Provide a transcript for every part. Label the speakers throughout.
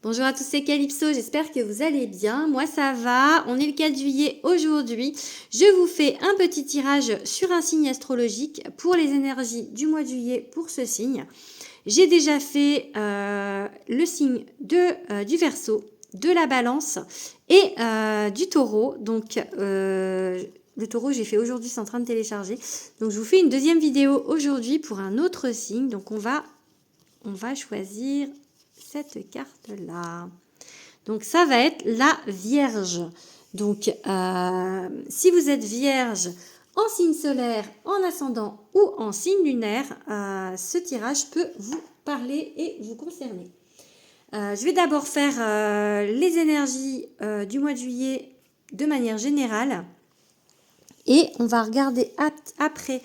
Speaker 1: Bonjour à tous, c'est Calypso, j'espère que vous allez bien. Moi ça va, on est le 4 juillet aujourd'hui. Je vous fais un petit tirage sur un signe astrologique pour les énergies du mois de juillet pour ce signe. J'ai déjà fait le signe du Verseau, de la Balance et du Taureau. Donc le Taureau j'ai fait aujourd'hui, c'est en train de télécharger. Donc je vous fais une deuxième vidéo aujourd'hui pour un autre signe. Donc on va choisir cette carte là. Donc ça va être la Vierge. Donc si vous êtes Vierge en signe solaire, en ascendant ou en signe lunaire, ce tirage peut vous parler et vous concerner. Je vais d'abord faire les énergies du mois de juillet de manière générale et on va regarder après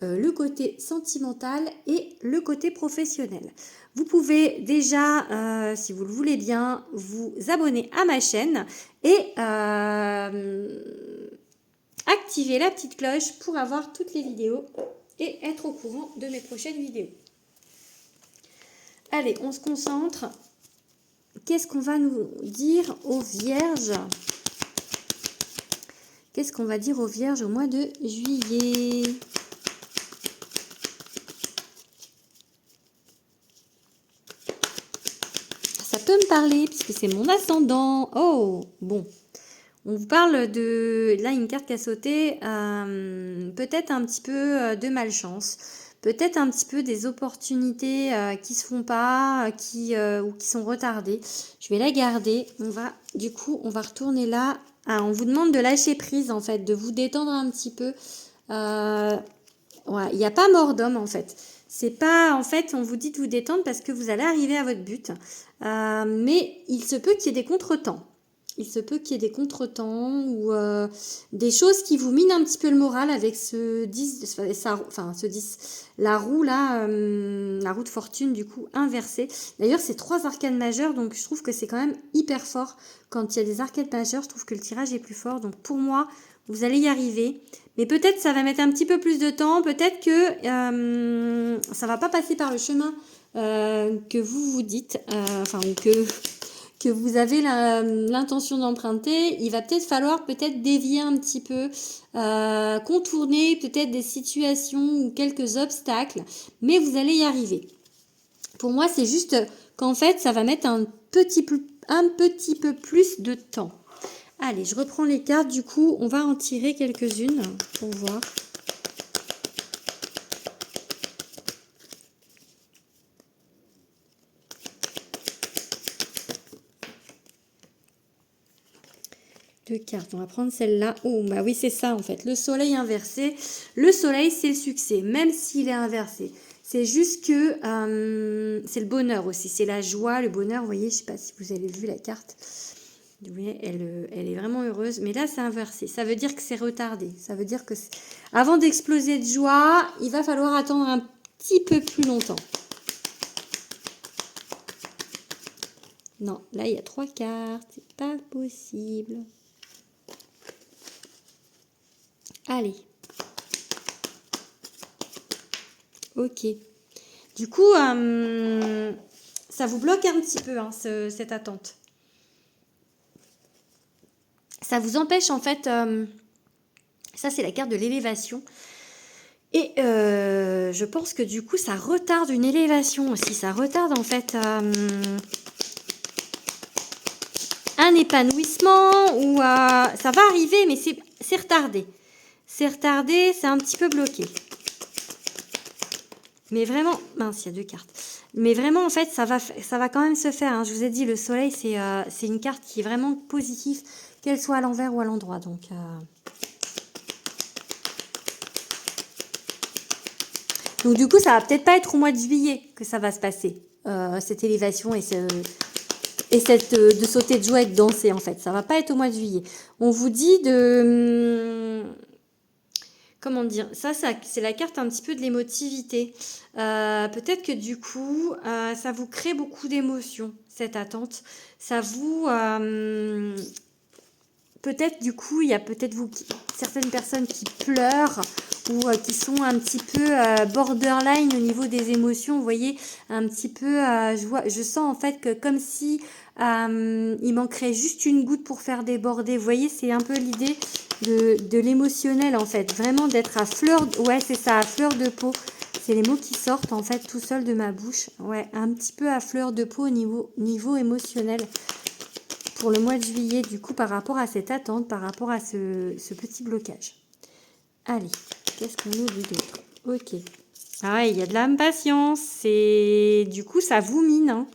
Speaker 1: le côté sentimental et le côté professionnel. Vous pouvez déjà, si vous le voulez bien, vous abonner à ma chaîne et activer la petite cloche pour avoir toutes les vidéos et être au courant de mes prochaines vidéos. Allez, on se concentre. Qu'est-ce qu'on va nous dire aux Vierges ? Qu'est-ce qu'on va dire aux Vierges au mois de juillet ? Ça peut me parler puisque c'est mon ascendant. Oh, bon. On vous parle de, là une carte qui a sauté, peut-être un petit peu de malchance, peut-être un petit peu des opportunités qui se font pas, ou qui sont retardées. Je vais la garder. Du coup, on va retourner là. On vous demande de lâcher prise en fait, de vous détendre un petit peu. Ouais, il n'y a pas mort d'homme en fait. C'est pas, en fait, on vous dit de vous détendre parce que vous allez arriver à votre but. Mais il se peut qu'il y ait des contretemps. Il se peut qu'il y ait des contretemps ou des choses qui vous minent un petit peu le moral avec ce 10, la roue là, la roue de fortune du coup inversée. D'ailleurs, c'est 3 arcanes majeures, donc je trouve que c'est quand même hyper fort. Quand il y a des arcanes majeures, je trouve que le tirage est plus fort. Donc pour moi, vous allez y arriver. Mais peut-être ça va mettre un petit peu plus de temps. Peut-être que ça va pas passer par le chemin que vous vous dites, ou que vous avez l'intention d'emprunter. Il va peut-être falloir dévier un petit peu, contourner peut-être des situations ou quelques obstacles, mais vous allez y arriver. Pour moi, c'est juste qu'en fait, ça va mettre un petit peu plus de temps. Allez, je reprends les cartes. Du coup, on va en tirer quelques-unes pour voir. Deux cartes. On va prendre celle-là. Oh, bah oui, c'est ça en fait. Le soleil inversé. Le soleil, c'est le succès, même s'il est inversé. C'est juste que c'est le bonheur aussi. C'est la joie, le bonheur. Vous voyez, je ne sais pas si vous avez vu la carte. Vous voyez, elle est vraiment heureuse. Mais là, c'est inversé. Ça veut dire que c'est retardé. Ça veut dire que avant d'exploser de joie, il va falloir attendre un petit peu plus longtemps. Non, là, il y a 3 cartes. C'est pas possible. Allez. Ok. Du coup, ça vous bloque un petit peu, hein, cette attente. Ça vous empêche, en fait... ça, c'est la carte de l'élévation. Et je pense que du coup, ça retarde une élévation aussi. Ça retarde, en fait... un épanouissement ou ça va arriver, mais c'est retardé. C'est retardé, c'est un petit peu bloqué. Mais vraiment, mince, il y a 2 cartes. Mais vraiment, en fait, ça va quand même se faire. Hein. Je vous ai dit, le soleil, c'est une carte qui est vraiment positive, qu'elle soit à l'envers ou à l'endroit. Donc, du coup, ça va peut-être pas être au mois de juillet que ça va se passer, cette élévation et de sauter de joie et de danser, en fait. Ça va pas être au mois de juillet. On vous dit de... comment dire, ça c'est la carte un petit peu de l'émotivité. Peut-être que du coup, ça vous crée beaucoup d'émotions, cette attente. Ça vous... peut-être du coup, il y a peut-être certaines personnes qui pleurent ou qui sont un petit peu borderline au niveau des émotions. Vous voyez, un petit peu, je sens en fait que comme si il manquerait juste une goutte pour faire déborder. Vous voyez, c'est un peu l'idée de l'émotionnel en fait. Vraiment d'être à fleur, ouais c'est ça, à fleur de peau. C'est les mots qui sortent en fait tout seuls de ma bouche. Ouais, un petit peu à fleur de peau au niveau émotionnel. Pour le mois de juillet, du coup, par rapport à cette attente, par rapport à ce petit blocage. Allez, qu'est-ce qu'on nous dit d'autre? Ok. Ah ouais, il y a de l'impatience. C'est du coup, ça vous mine. Hein.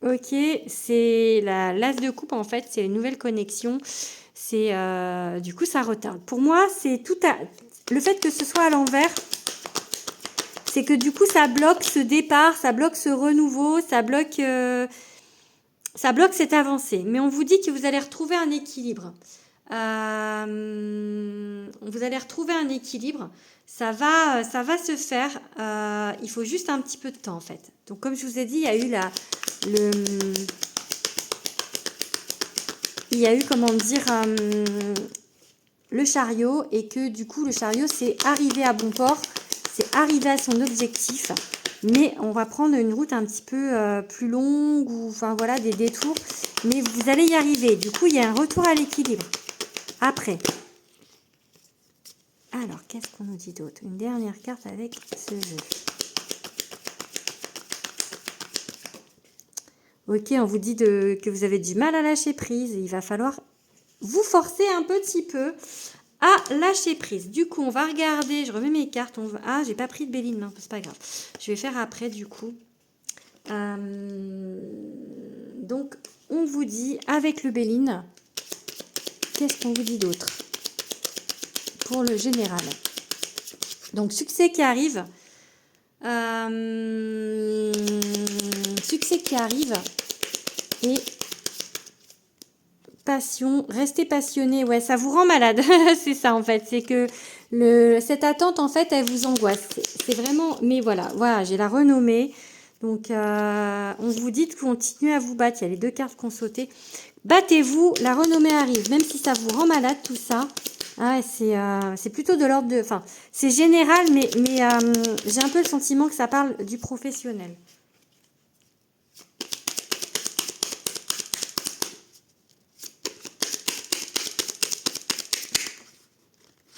Speaker 1: Ok, c'est l'as de coupe, en fait. C'est une nouvelle connexion. C'est du coup, ça retarde. Pour moi, c'est tout à... Le fait que ce soit à l'envers, c'est que du coup, ça bloque ce départ, ça bloque ce renouveau, ça bloque cette avancée. Mais on vous dit que vous allez retrouver un équilibre. Vous allez retrouver un équilibre. Ça va se faire. Il faut juste un petit peu de temps, en fait. Donc, comme je vous ai dit, il y a eu comment dire, le chariot, et que du coup, le chariot, c'est arrivé à bon port. C'est arrivé à son objectif, mais on va prendre une route un petit peu plus longue, ou enfin voilà, des détours, mais vous allez y arriver. Du coup, il y a un retour à l'équilibre. Après, alors, qu'est-ce qu'on nous dit d'autre? Une dernière carte avec ce jeu. Ok, on vous dit que vous avez du mal à lâcher prise, et il va falloir vous forcer un petit peu à lâcher prise. Du coup, on va regarder, je remets mes cartes. Ah, j'ai pas pris de Béline, non, c'est pas grave. Je vais faire après, du coup. Donc, on vous dit, avec le Béline, qu'est-ce qu'on vous dit d'autre pour le général? Donc, succès qui arrive. Succès qui arrive. Et passion, restez passionné, ouais, ça vous rend malade. C'est ça en fait, c'est que cette attente en fait, elle vous angoisse. C'est vraiment, mais voilà, j'ai la renommée. Donc on vous dit de continuer à vous battre. Il y a les deux cartes qu'on sauté. Battez-vous, la renommée arrive, même si ça vous rend malade tout ça. Ah, c'est plutôt de l'ordre de, enfin, c'est général, mais j'ai un peu le sentiment que ça parle du professionnel.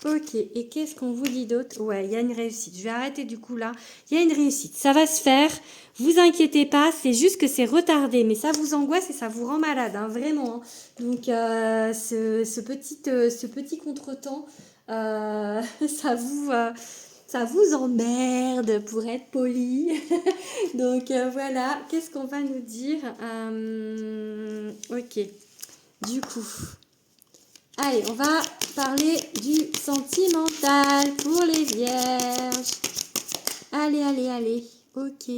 Speaker 1: Ok, et qu'est-ce qu'on vous dit d'autre? Ouais, il y a une réussite. Je vais arrêter du coup là. Il y a une réussite. Ça va se faire. Vous inquiétez pas. C'est juste que c'est retardé. Mais ça vous angoisse et ça vous rend malade. Hein, vraiment. Hein. Donc, ce petit contretemps, ça vous emmerde pour être poli. Donc, voilà. Qu'est-ce qu'on va nous dire? Ok. Du coup... Allez, on va parler du sentimental pour les vierges. Allez. Ok.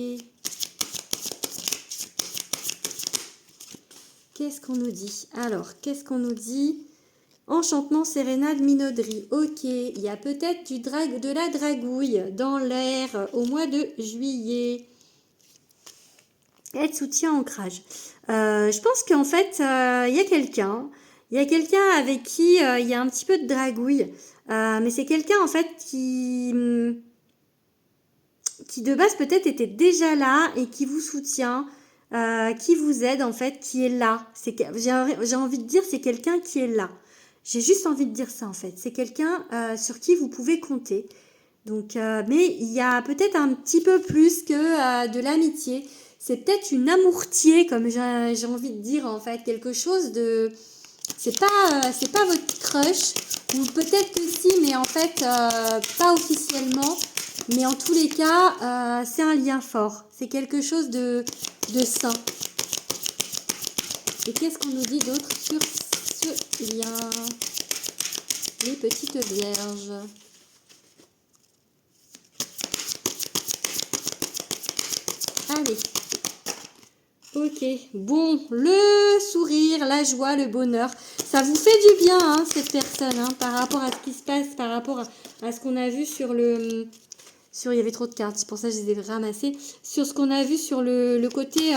Speaker 1: Qu'est-ce qu'on nous dit? Alors, qu'est-ce qu'on nous dit? Enchantement, sérénade, minauderie. Ok, il y a peut-être de la dragouille dans l'air au mois de juillet. Aide, soutien, ancrage. Je pense qu'en fait, il y a quelqu'un... Il y a quelqu'un avec qui il y a un petit peu de dragouille. Mais c'est quelqu'un en fait qui de base peut-être était déjà là et qui vous soutient, qui vous aide en fait, qui est là. J'ai envie de dire c'est quelqu'un qui est là. J'ai juste envie de dire ça en fait. C'est quelqu'un sur qui vous pouvez compter. Donc, mais il y a peut-être un petit peu plus que de l'amitié. C'est peut-être une amourtier comme j'ai envie de dire en fait. Quelque chose de... c'est pas votre crush, ou peut-être que si, mais en fait pas officiellement, mais en tous les cas c'est un lien fort, c'est quelque chose de sain. Et qu'est-ce qu'on nous dit d'autre sur ce lien, les petites vierges? Allez. Ok, bon, le sourire, la joie, le bonheur, ça vous fait du bien, hein, cette personne, hein, par rapport à ce qui se passe, par rapport à ce qu'on a vu sur il y avait trop de cartes, c'est pour ça que je les ai ramassées, sur ce qu'on a vu sur le côté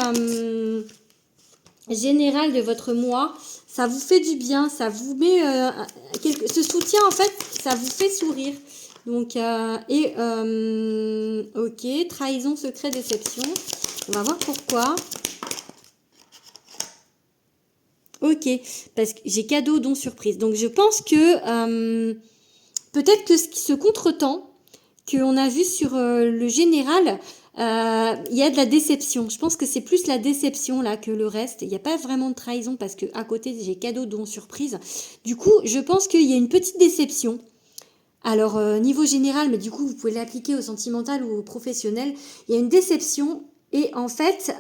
Speaker 1: général de votre mois. Ça vous fait du bien, ça vous met ce soutien en fait, ça vous fait sourire. Donc ok, trahison, secret, déception. On va voir pourquoi. Ok, parce que j'ai cadeau, don, surprise. Donc je pense que peut-être que ce contretemps qu'on a vu sur le général, il y a de la déception. Je pense que c'est plus la déception là que le reste. Il n'y a pas vraiment de trahison parce que à côté j'ai cadeau, don, surprise. Du coup, je pense qu'il y a une petite déception. Alors niveau général, mais du coup vous pouvez l'appliquer au sentimental ou au professionnel. Il y a une déception et en fait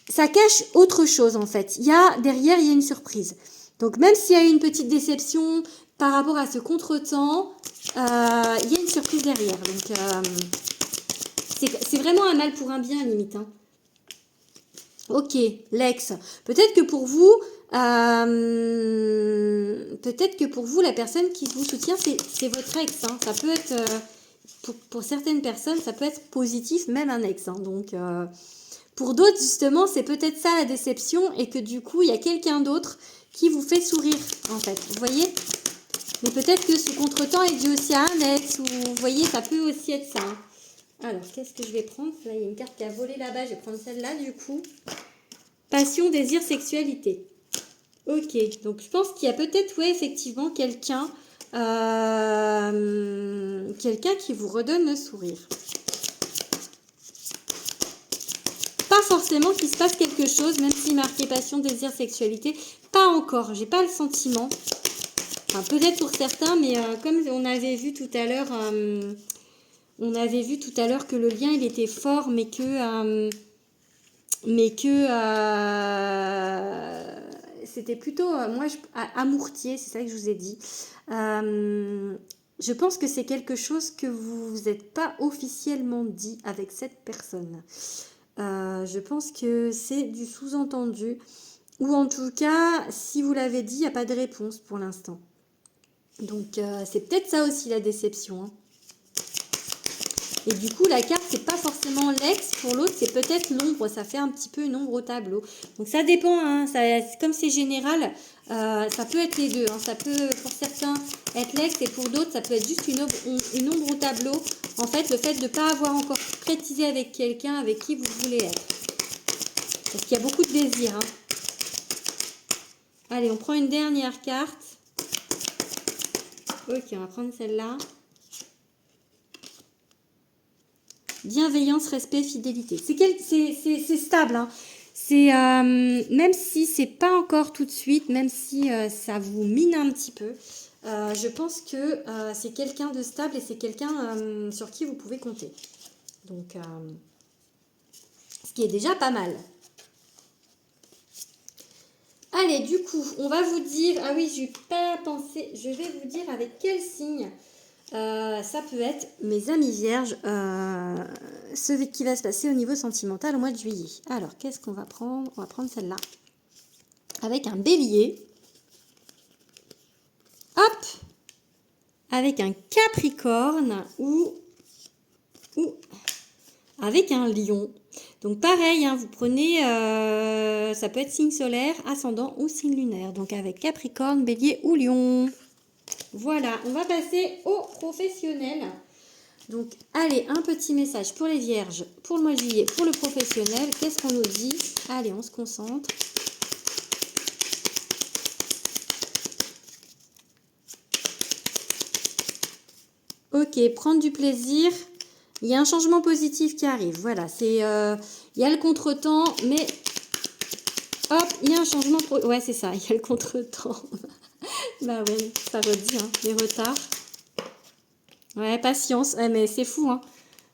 Speaker 1: ça cache autre chose en fait. Derrière, il y a une surprise. Donc même s'il y a eu une petite déception par rapport à ce contretemps, il y a une surprise derrière. Donc c'est vraiment un mal pour un bien à la limite. Hein. Ok, l'ex. Peut-être que pour vous, la personne qui vous soutient, c'est votre ex. Hein. Ça peut être, pour certaines personnes, ça peut être positif, même un ex. Hein. Donc pour d'autres, justement, c'est peut-être ça la déception et que du coup, il y a quelqu'un d'autre qui vous fait sourire, en fait. Vous voyez? Mais peut-être que ce contretemps est dû aussi à un ex ou, vous voyez, ça peut aussi être ça. Hein. Alors, qu'est-ce que je vais prendre? Là, il y a une carte qui a volé là-bas. Je vais prendre celle-là, du coup. Passion, désir, sexualité. Ok, donc je pense qu'il y a peut-être, ouais, effectivement, quelqu'un qui vous redonne le sourire. Pas forcément qu'il se passe quelque chose, même si marqué passion, désir, sexualité. Pas encore, j'ai pas le sentiment. Enfin, peut-être pour certains, mais comme on avait vu tout à l'heure, que le lien il était fort, mais que c'était plutôt amourtier, c'est ça que je vous ai dit. Je pense que c'est quelque chose que vous n'êtes pas officiellement dit avec cette personne. Je pense que c'est du sous-entendu. Ou en tout cas, si vous l'avez dit, il n'y a pas de réponse pour l'instant. Donc, c'est peut-être ça aussi la déception. Hein. Et du coup, la carte, c'est pas forcément l'ex. Pour l'autre, c'est peut-être l'ombre. Ça fait un petit peu une ombre au tableau. Donc, ça dépend. Hein. Comme c'est général, ça peut être les deux. Hein. Ça peut, pour certains, être l'ex. Et pour d'autres, ça peut être juste une ombre au tableau. En fait, le fait de ne pas avoir encore précisé avec quelqu'un avec qui vous voulez être. Parce qu'il y a beaucoup de désir. Hein. Allez, on prend une dernière carte. Ok, on va prendre celle-là. Bienveillance, respect, fidélité. C'est stable. Hein. Même si c'est pas encore tout de suite, même si ça vous mine un petit peu, je pense que c'est quelqu'un de stable et c'est quelqu'un sur qui vous pouvez compter. Donc, ce qui est déjà pas mal. Allez, du coup, on va vous dire... Ah oui, je n'ai pas pensé. Je vais vous dire avec quel signe ça peut être, mes amis vierges, ce qui va se passer au niveau sentimental au mois de juillet. Alors, qu'est-ce qu'on va prendre? On va prendre celle-là. Avec un bélier. Hop! Avec un capricorne ou avec un lion. Donc pareil, hein, vous prenez, ça peut être signe solaire, ascendant ou signe lunaire. Donc avec Capricorne, Bélier ou Lion. Voilà, on va passer au professionnel. Donc allez, un petit message pour les vierges, pour le mois de juillet, pour le professionnel. Qu'est-ce qu'on nous dit? Allez, on se concentre. Ok, prendre du plaisir. Il y a un changement positif qui arrive. Voilà, il y a le contretemps, mais hop, il y a un changement. Ouais, c'est ça, il y a le contretemps. Bah ouais, ça redit, hein, les retards. Ouais, patience. Ouais, mais c'est fou, hein.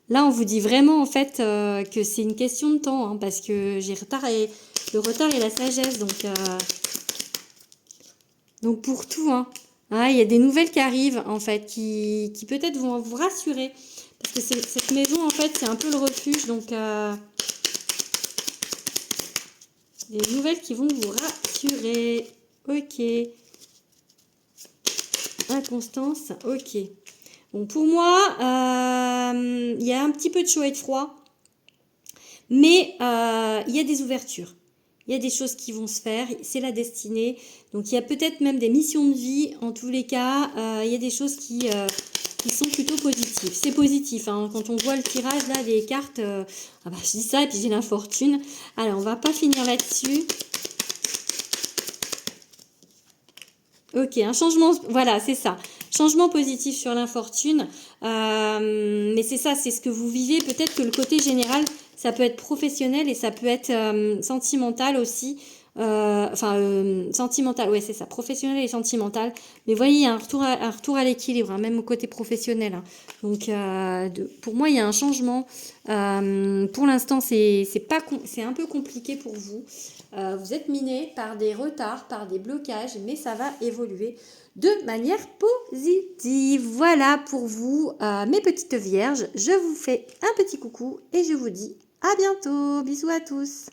Speaker 1: Là, on vous dit vraiment, en fait, que c'est une question de temps, hein, parce que le retard et la sagesse. Donc pour tout, hein. Ah, il y a des nouvelles qui arrivent, en fait, qui peut-être vont vous rassurer. Parce que cette maison, en fait, c'est un peu le refuge. Donc, des nouvelles qui vont vous rassurer. Ok. Inconstance, ok. Bon, pour moi, il y a un petit peu de chaud et de froid. Mais il y a des ouvertures. Il y a des choses qui vont se faire, c'est la destinée. Donc il y a peut-être même des missions de vie. En tous les cas, il y a des choses qui sont plutôt positives. C'est positif, hein. Quand on voit le tirage, là, les cartes, je dis ça et puis j'ai l'infortune. Alors, on va pas finir là-dessus. Ok, un changement, voilà, c'est ça. Changement positif sur l'infortune. Mais c'est ça, c'est ce que vous vivez. Peut-être que le côté général, ça peut être professionnel et ça peut être sentimental aussi. Sentimental, ouais, c'est ça, professionnel et sentimental. Mais voyez, il y a un retour à l'équilibre, hein, même au côté professionnel, hein. Donc, pour moi, il y a un changement. Pour l'instant, c'est un peu compliqué pour vous. Vous êtes miné par des retards, par des blocages, mais ça va évoluer de manière positive. Voilà pour vous, mes petites vierges. Je vous fais un petit coucou et je vous dis à bientôt. Bisous à tous.